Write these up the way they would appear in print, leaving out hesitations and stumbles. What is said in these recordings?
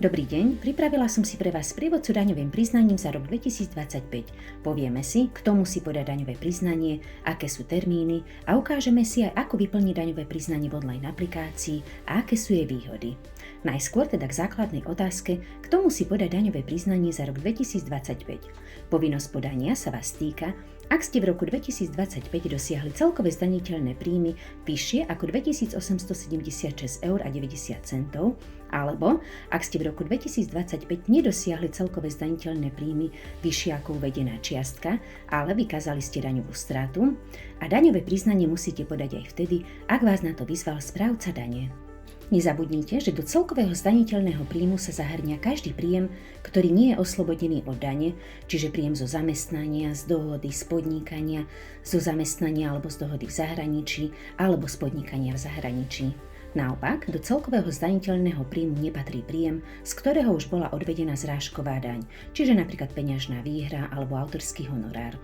Dobrý deň, pripravila som si pre vás sprievodcu daňovým priznaním za rok 2025. Povieme si, kto musí podať daňové priznanie, aké sú termíny a ukážeme si aj, ako vyplniť daňové priznanie v online aplikácii a aké sú jej výhody. Najskôr teda k základnej otázke, kto musí podať daňové priznanie za rok 2025. Povinnosť podania sa vás týka, ak ste v roku 2025 dosiahli celkové zdaniteľné príjmy vyššie ako 2876,90 eur, alebo ak ste v roku 2025 nedosiahli celkové zdaniteľné príjmy vyššie ako uvedená čiastka, ale vykázali ste daňovú stratu a daňové priznanie musíte podať aj vtedy, ak vás na to vyzval správca dane. Nezabudnite, že do celkového zdaniteľného príjmu sa zahŕňa každý príjem, ktorý nie je oslobodený od dane, čiže príjem zo zamestnania, z dohody, z podnikania, zo zamestnania alebo z dohody v zahraničí alebo z podnikania v zahraničí. Naopak, do celkového zdaniteľného príjmu nepatrí príjem, z ktorého už bola odvedená zrážková daň, čiže napríklad peňažná výhra alebo autorský honorár.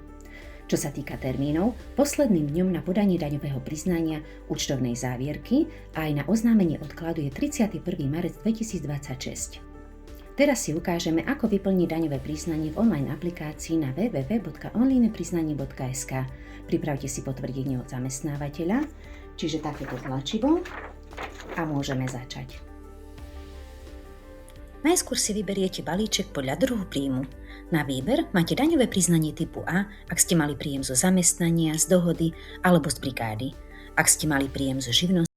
Čo sa týka termínov, posledným dňom na podanie daňového priznania, účtovnej závierky a aj na oznámenie odkladu je 31. marec 2026. Teraz si ukážeme, ako vyplniť daňové priznanie v online aplikácii na www.onlinepriznanie.sk. Pripravte si potvrdenie od zamestnávateľa, čiže takéto tlačivo, a môžeme začať. Najskôr si vyberiete balíček podľa druhu príjmu. Na výber máte daňové priznanie typu A, ak ste mali príjem zo zamestnania, z dohody alebo z brigády. Ak ste mali príjem zo živnosti,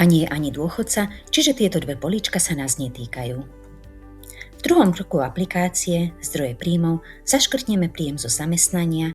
a nie je ani dôchodca, čiže tieto dve políčka sa nás netýkajú. V druhom kroku aplikácie Zdroje príjmov zaškrtneme príjem zo zamestnania,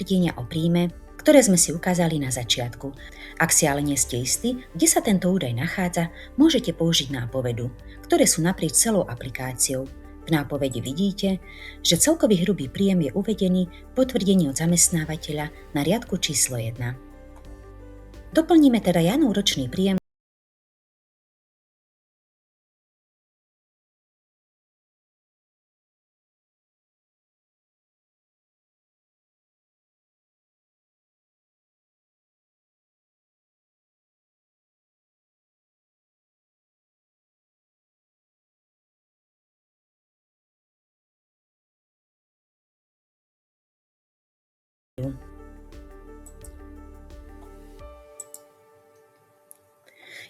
tvrdenia o príjme, ktoré sme si ukázali na začiatku. Ak si ale nie ste istí, kde sa tento údaj nachádza, môžete použiť nápovedu, ktoré sú naprieč celou aplikáciou. V nápovede vidíte, že celkový hrubý príjem je uvedený v potvrdení od zamestnávateľa na riadku číslo 1. Doplníme teda Janov ročný príjem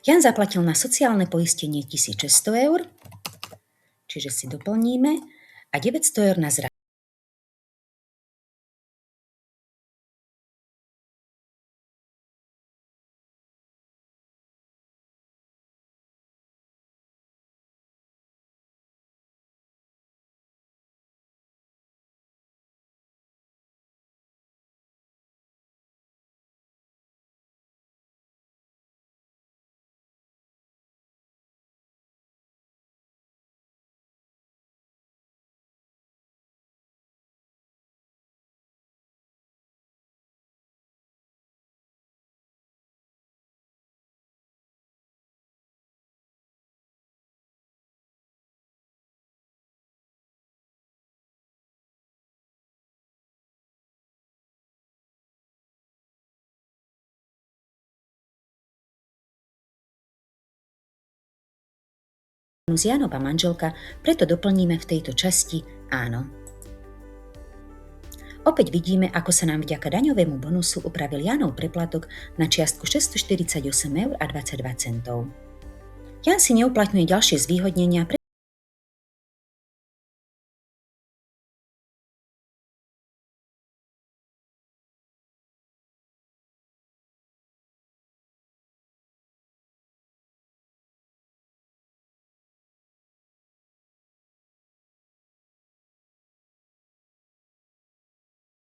Jan zaplatil na sociálne poistenie 1600 eur, čiže si doplníme, a 900 eur na zdravotné z Janova manželka, preto doplníme v tejto časti áno. Opäť vidíme, ako sa nám vďaka daňovému bonusu upravil Janov preplatok na čiastku 648,22 eur. Jan si neuplatňuje ďalšie zvýhodnenia,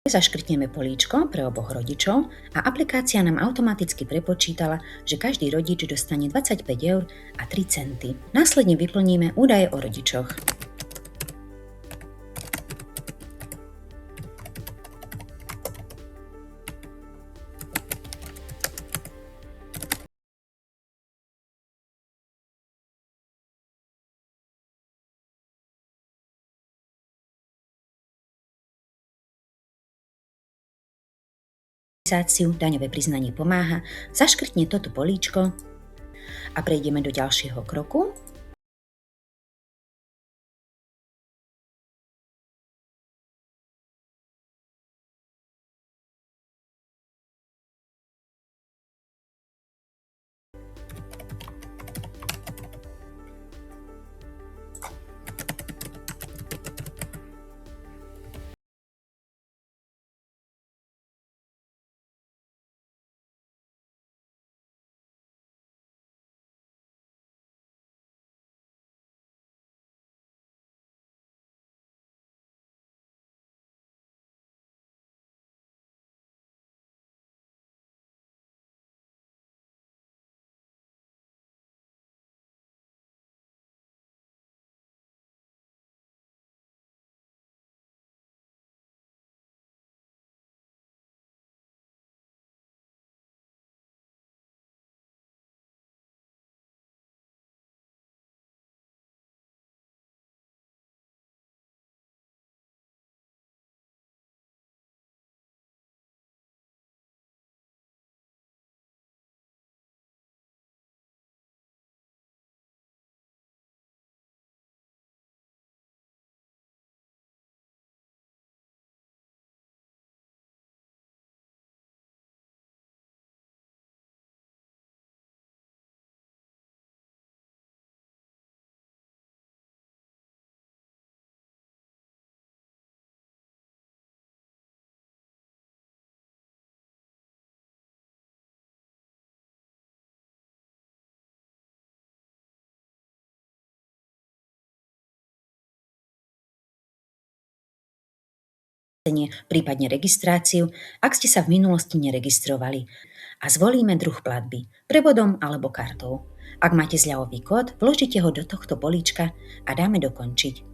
zaškrtneme políčko pre oboch rodičov a aplikácia nám automaticky prepočítala, že každý rodič dostane 25 € a 3 centy. Následne vyplníme údaje o rodičoch. Daňové priznanie pomáha, zaškrtne toto políčko a prejdeme do ďalšieho kroku. Prípadne registráciu, ak ste sa v minulosti neregistrovali, a zvolíme druh platby, prevodom alebo kartou. Ak máte zľavový kód, vložite ho do tohto políčka a dáme dokončiť.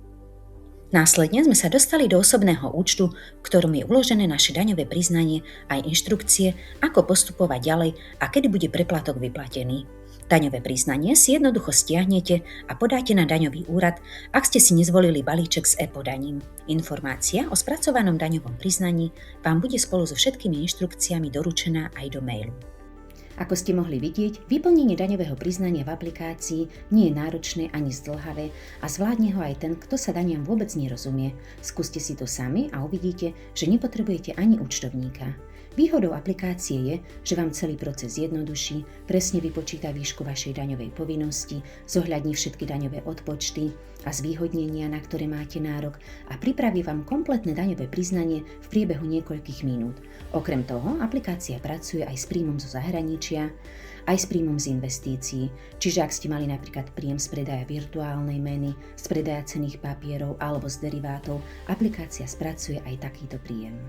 Následne sme sa dostali do osobného účtu, v ktorom je uložené naše daňové priznanie aj inštrukcie, ako postupovať ďalej a kedy bude preplatok vyplatený. Daňové priznanie si jednoducho stiahnete a podáte na daňový úrad, ak ste si nezvolili balíček s e-podaním. Informácia o spracovanom daňovom priznaní vám bude spolu so všetkými inštrukciami doručená aj do mailu. Ako ste mohli vidieť, vyplnenie daňového priznania v aplikácii nie je náročné ani zdĺhavé a zvládne ho aj ten, kto sa daniam vôbec nerozumie. Skúste si to sami a uvidíte, že nepotrebujete ani účtovníka. Výhodou aplikácie je, že vám celý proces zjednoduší, presne vypočíta výšku vašej daňovej povinnosti, zohľadní všetky daňové odpočty a zvýhodnenia, na ktoré máte nárok a pripraví vám kompletné daňové priznanie v priebehu niekoľkých minút. Okrem toho, aplikácia pracuje aj s príjmom zo zahraničia, aj s príjmom z investícií. Čiže ak ste mali napríklad príjem z predaja virtuálnej meny, z predaja cenných papierov alebo z derivátov, aplikácia spracuje aj takýto príjem.